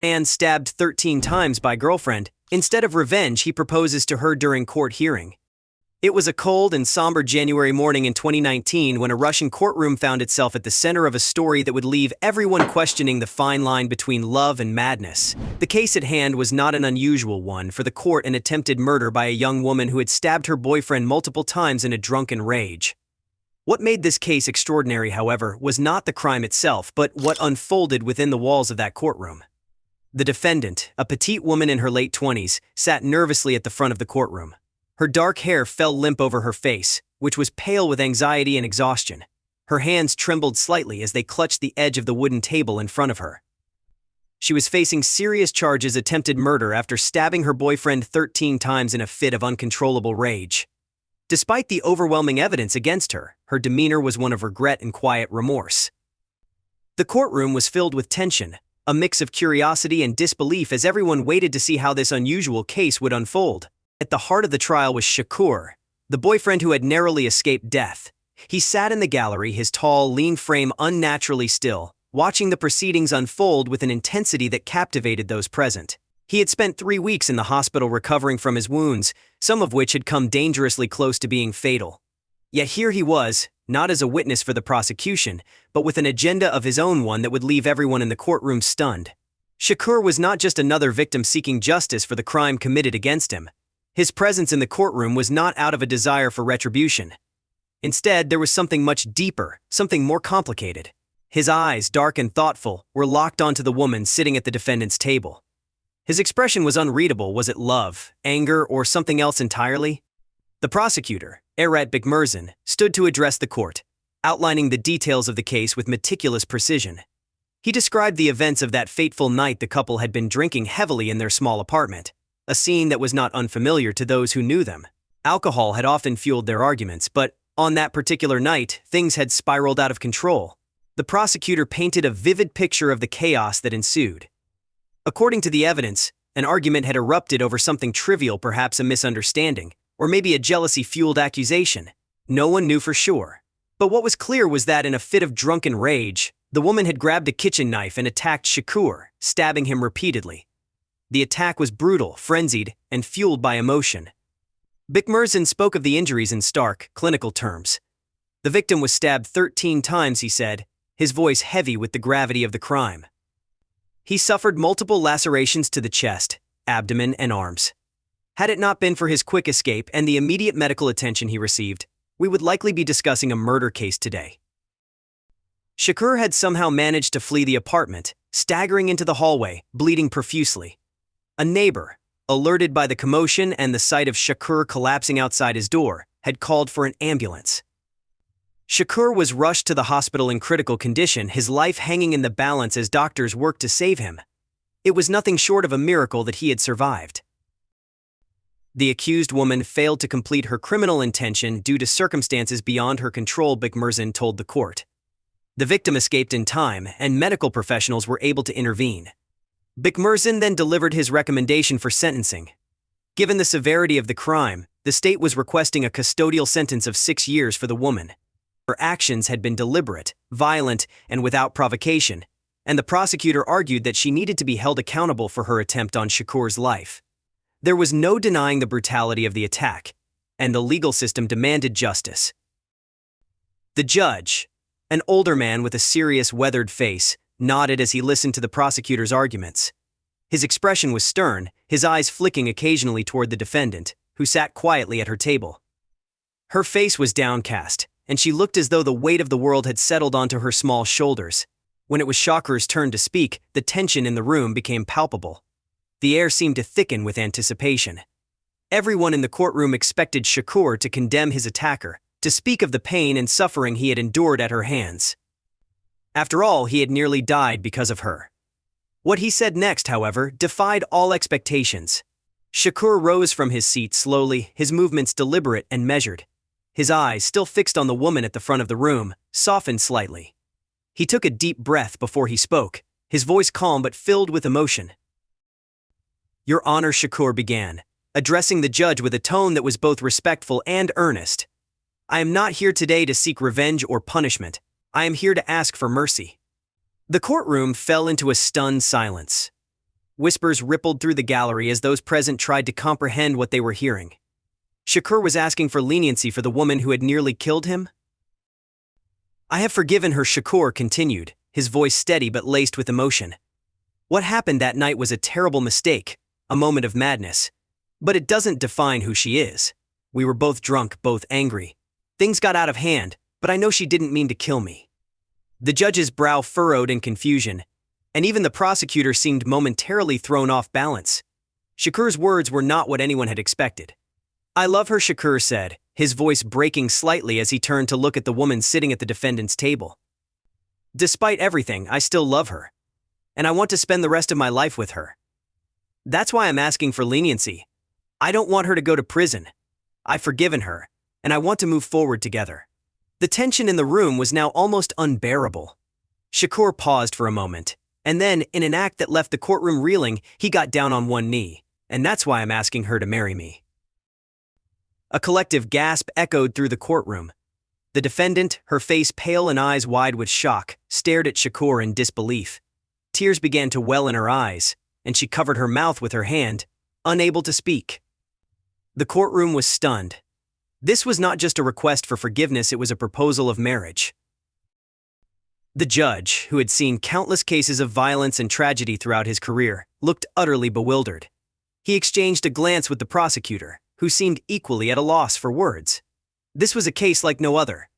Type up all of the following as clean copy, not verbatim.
Man stabbed 13 times by girlfriend. Instead of revenge, he proposes to her during court hearing. It was a cold and somber January morning in 2019 when a Russian courtroom found itself at the center of a story that would leave everyone questioning the fine line between love and madness. The case at hand was not an unusual one. For the court, an attempted murder by a young woman who had stabbed her boyfriend multiple times in a drunken rage. What made this case extraordinary, however, was not the crime itself, but what unfolded within the walls of that courtroom. The defendant, a petite woman in her late 20s, sat nervously at the front of the courtroom. Her dark hair fell limp over her face, which was pale with anxiety and exhaustion. Her hands trembled slightly as they clutched the edge of the wooden table in front of her. She was facing serious charges of attempted murder after stabbing her boyfriend 13 times in a fit of uncontrollable rage. Despite the overwhelming evidence against her, her demeanor was one of regret and quiet remorse. The courtroom was filled with tension, a mix of curiosity and disbelief as everyone waited to see how this unusual case would unfold. At the heart of the trial was Shakur, the boyfriend who had narrowly escaped death. He sat in the gallery, his tall, lean frame unnaturally still, watching the proceedings unfold with an intensity that captivated those present. He had spent 3 weeks in the hospital recovering from his wounds, some of which had come dangerously close to being fatal. Yet here he was, not as a witness for the prosecution, but with an agenda of his own, one that would leave everyone in the courtroom stunned. Shakur was not just another victim seeking justice for the crime committed against him. His presence in the courtroom was not out of a desire for retribution. Instead, there was something much deeper, something more complicated. His eyes, dark and thoughtful, were locked onto the woman sitting at the defendant's table. His expression was unreadable. Was it love, anger, or something else entirely? The prosecutor, Erat Bekmirson, stood to address the court, outlining the details of the case with meticulous precision. He described the events of that fateful night the couple had been drinking heavily in their small apartment, a scene that was not unfamiliar to those who knew them. Alcohol had often fueled their arguments, but on that particular night, things had spiraled out of control. The prosecutor painted a vivid picture of the chaos that ensued. According to the evidence, an argument had erupted over something trivial, perhaps a misunderstanding, or maybe a jealousy-fueled accusation. No one knew for sure. But what was clear was that in a fit of drunken rage, the woman had grabbed a kitchen knife and attacked Shakur, stabbing him repeatedly. The attack was brutal, frenzied, and fueled by emotion. Bekmirson spoke of the injuries in stark, clinical terms. The victim was stabbed 13 times, he said, his voice heavy with the gravity of the crime. He suffered multiple lacerations to the chest, abdomen, and arms. Had it not been for his quick escape and the immediate medical attention he received, we would likely be discussing a murder case today. Shakur had somehow managed to flee the apartment, staggering into the hallway, bleeding profusely. A neighbor, alerted by the commotion and the sight of Shakur collapsing outside his door, had called for an ambulance. Shakur was rushed to the hospital in critical condition, his life hanging in the balance as doctors worked to save him. It was nothing short of a miracle that he had survived. The accused woman failed to complete her criminal intention due to circumstances beyond her control, Bekmirson told the court. The victim escaped in time, and medical professionals were able to intervene. Bekmirson then delivered his recommendation for sentencing. Given the severity of the crime, the state was requesting a custodial sentence of 6 years for the woman. Her actions had been deliberate, violent, and without provocation, and the prosecutor argued that she needed to be held accountable for her attempt on Shakur's life. There was no denying the brutality of the attack, and the legal system demanded justice. The judge, an older man with a serious, weathered face, nodded as he listened to the prosecutor's arguments. His expression was stern, his eyes flicking occasionally toward the defendant, who sat quietly at her table. Her face was downcast, and she looked as though the weight of the world had settled onto her small shoulders. When it was Shakur's turn to speak, the tension in the room became palpable. The air seemed to thicken with anticipation. Everyone in the courtroom expected Shakur to condemn his attacker, to speak of the pain and suffering he had endured at her hands. After all, he had nearly died because of her. What he said next, however, defied all expectations. Shakur rose from his seat slowly, his movements deliberate and measured. His eyes, still fixed on the woman at the front of the room, softened slightly. He took a deep breath before he spoke, his voice calm but filled with emotion. "Your Honor," Shakur began, addressing the judge with a tone that was both respectful and earnest. "I am not here today to seek revenge or punishment. I am here to ask for mercy." The courtroom fell into a stunned silence. Whispers rippled through the gallery as those present tried to comprehend what they were hearing. Shakur was asking for leniency for the woman who had nearly killed him? I have forgiven her, Shakur continued, his voice steady but laced with emotion. What happened that night was a terrible mistake, a moment of madness. But it doesn't define who she is. We were both drunk, both angry. Things got out of hand, but I know she didn't mean to kill me. The judge's brow furrowed in confusion, and even the prosecutor seemed momentarily thrown off balance. Shakur's words were not what anyone had expected. I love her, Shakur said, his voice breaking slightly as he turned to look at the woman sitting at the defendant's table. Despite everything, I still love her. And I want to spend the rest of my life with her. That's why I'm asking for leniency. I don't want her to go to prison. I've forgiven her, and I want to move forward together. The tension in the room was now almost unbearable. Shakur paused for a moment, and then, in an act that left the courtroom reeling, he got down on one knee. And that's why I'm asking her to marry me. A collective gasp echoed through the courtroom. The defendant, her face pale and eyes wide with shock, stared at Shakur in disbelief. Tears began to well in her eyes, and she covered her mouth with her hand, unable to speak. The courtroom was stunned. This was not just a request for forgiveness, it was a proposal of marriage. The judge, who had seen countless cases of violence and tragedy throughout his career, looked utterly bewildered. He exchanged a glance with the prosecutor, who seemed equally at a loss for words. This was a case like no other.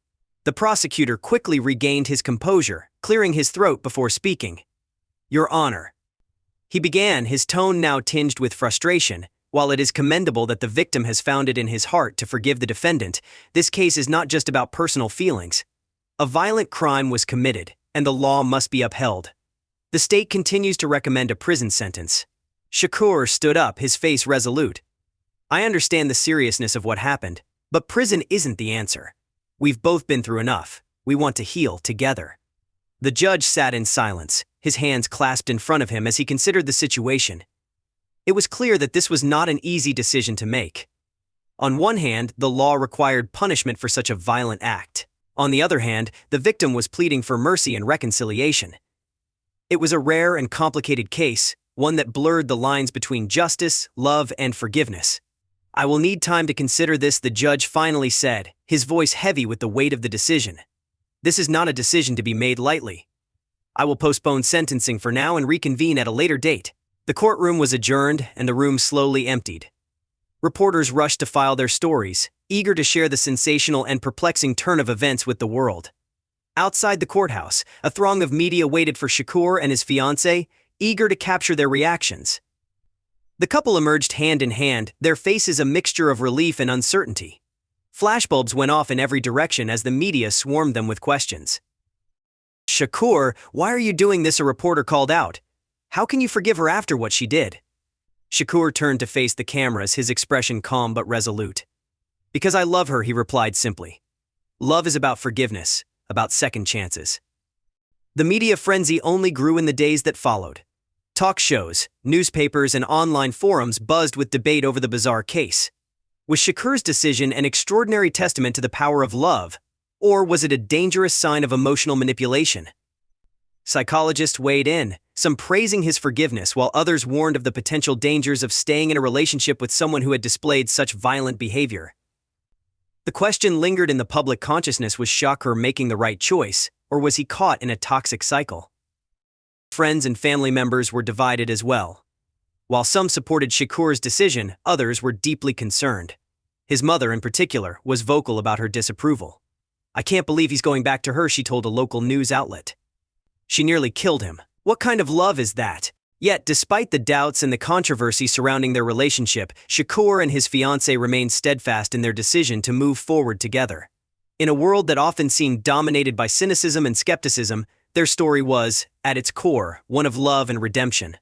The prosecutor quickly regained his composure, clearing his throat before speaking. Your Honor. He began, his tone now tinged with frustration. While it is commendable that the victim has found it in his heart to forgive the defendant, this case is not just about personal feelings. A violent crime was committed, and the law must be upheld. The state continues to recommend a prison sentence. Shakur stood up, his face resolute. I understand the seriousness of what happened, but prison isn't the answer. We've both been through enough. We want to heal together. The judge sat in silence, his hands clasped in front of him as he considered the situation. It was clear that this was not an easy decision to make. On one hand, the law required punishment for such a violent act. On the other hand, the victim was pleading for mercy and reconciliation. It was a rare and complicated case, one that blurred the lines between justice, love, and forgiveness. I will need time to consider this, the judge finally said, his voice heavy with the weight of the decision. This is not a decision to be made lightly. I will postpone sentencing for now and reconvene at a later date. The courtroom was adjourned and the room slowly emptied. Reporters rushed to file their stories, eager to share the sensational and perplexing turn of events with the world. Outside the courthouse, a throng of media waited for Shakur and his fiancée, eager to capture their reactions. The couple emerged hand in hand, their faces a mixture of relief and uncertainty. Flashbulbs went off in every direction as the media swarmed them with questions. Shakur, why are you doing this? A reporter called out. How can you forgive her after what she did? Shakur turned to face the cameras, his expression calm but resolute. Because I love her, he replied simply. Love is about forgiveness, about second chances. The media frenzy only grew in the days that followed. Talk shows, newspapers, and online forums buzzed with debate over the bizarre case. Was Shakur's decision an extraordinary testament to the power of love, or was it a dangerous sign of emotional manipulation? Psychologists weighed in, some praising his forgiveness while others warned of the potential dangers of staying in a relationship with someone who had displayed such violent behavior. The question lingered in the public consciousness: was Shakur making the right choice, or was he caught in a toxic cycle? Friends and family members were divided as well. While some supported Shakur's decision, others were deeply concerned. His mother, in particular, was vocal about her disapproval. I can't believe he's going back to her, she told a local news outlet. She nearly killed him. What kind of love is that? Yet, despite the doubts and the controversy surrounding their relationship, Shakur and his fiancée remained steadfast in their decision to move forward together. In a world that often seemed dominated by cynicism and skepticism, their story was, at its core, one of love and redemption.